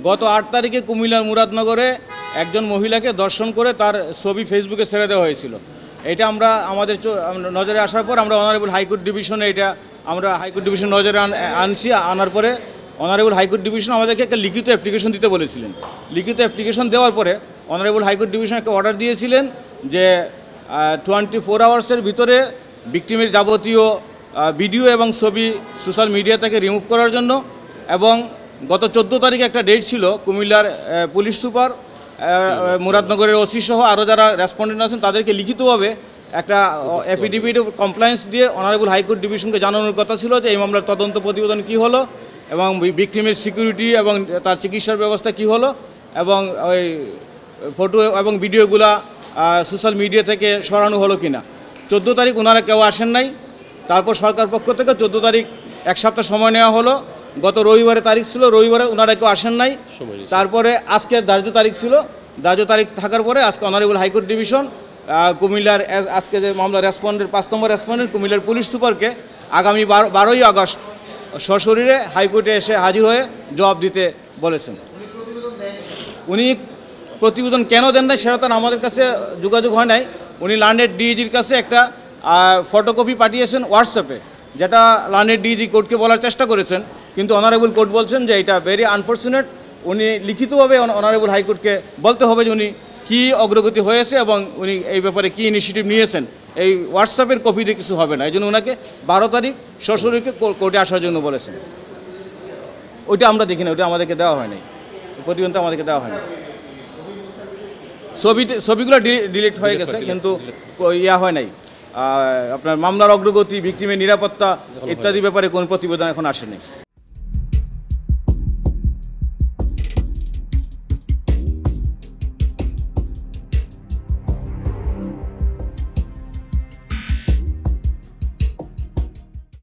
গত 8 তারিখে কুমিল্লার মুরাদনগরে একজন মহিলাকে দর্শন করে তার ছবি ফেসবুকে ছেড়ে দেওয়া হয়েছিল। এটা আমরা আমাদের নজরে আসার পর আমরা অনারেবল হাইকোর্ট ডিভিশনে আমরা হাইকোর্ট ডিভিশন নজরে আনছি। আনার পরে অনারেবল হাইকোর্ট ডিভিশন আমাদেরকে একটা লিখিত অ্যাপ্লিকেশন দিতে বলেছিলেন। লিখিত অ্যাপ্লিকেশন দেওয়ার পরে অনারেবল হাইকোর্ট ডিভিশন একটা অর্ডার দিয়েছিলেন যে 24 আওয়ার্সের ভিতরে ভিকটিমের যাবতীয় ভিডিও এবং ছবি সোশ্যাল মিডিয়া থেকে রিমুভ করার জন্য। এবং গত 14 তারিখে একটা ডেট ছিল, কুমিল্লার পুলিশ সুপার, মুরাদনগরের ওসি সহ আরও যারা রেসপন্ডেন্ট আছেন তাদেরকে লিখিতভাবে একটা এফিডেভিট কমপ্লায়েন্স দিয়ে অনারেবল হাইকোর্ট ডিভিশনকে জানানোর কথা ছিল যে এই মামলার তদন্ত প্রতিবেদন কী হলো এবং ভিকটিমের সিকিউরিটি এবং তার চিকিৎসার ব্যবস্থা কী হলো এবং ওই ফটো এবং ভিডিওগুলা সোশ্যাল মিডিয়া থেকে সরানো হলো কি না। 14 তারিখ ওনারা কেউ আসেন নাই। তারপর সরকার পক্ষ থেকে 14 তারিখ এক সপ্তাহ সময় নেওয়া হলো। গত রবিবারে তারিখ ছিল, রবিবারে ওনারা কেউ আসেন নাই। তারপরে আজকে ধার্য তারিখ ছিল, ধার্য তারিখ থাকার পরে আজকে অনারেবল হাইকোর্ট ডিভিশন কুমিল্লার আজকে যে মামলা রেসপন্ডেন্ট 5 নম্বর রেসপন্ডেন্ট কুমিল্লার পুলিশ সুপারকে আগামী 12ই আগস্ট সশরীরে হাইকোর্টে এসে হাজির হয়ে জবাব দিতে বলেছেন। উনি প্রতিবেদন কেন দেন নাই সেটা তার আমাদের কাছে যোগাযোগ হয় নাই। উনি লান্ডেড ডিজির কাছে একটা ফটোকপি পাঠিয়েছেন হোয়াটসঅ্যাপে, যেটা লান্ডেড ডিজি কোর্টকে বলার চেষ্টা করেছেন, কিন্তু অনারেবল কোর্ট বলছেন যে এটা ভেরি আনফর্চুনেট। উনি লিখিতভাবে অনারেবল হাইকোর্টকে বলতে হবে যে উনি কী অগ্রগতি হয়েছে এবং উনি এই ব্যাপারে কী ইনিশিয়েটিভ নিয়েছেন। এই হোয়াটসঅ্যাপের কপিতে কিছু হবে না। এই জন্য ওনাকে 12 তারিখ সশরীরে কোর্টে আসার জন্য বলেছেন। ওইটা আমরা দেখি না, ওইটা আমাদেরকে দেওয়া হয়নি, প্রতিবেদনটা আমাদেরকে দেওয়া হয়নি। ছবিগুলো ডিলিট হয়ে গেছে, কিন্তু ইয়া হয় নাই, আপনার মামলার অগ্রগতি, ভিকটিমের নিরাপত্তা ইত্যাদি ব্যাপারে কোনো প্রতিবেদন এখন আসেনি।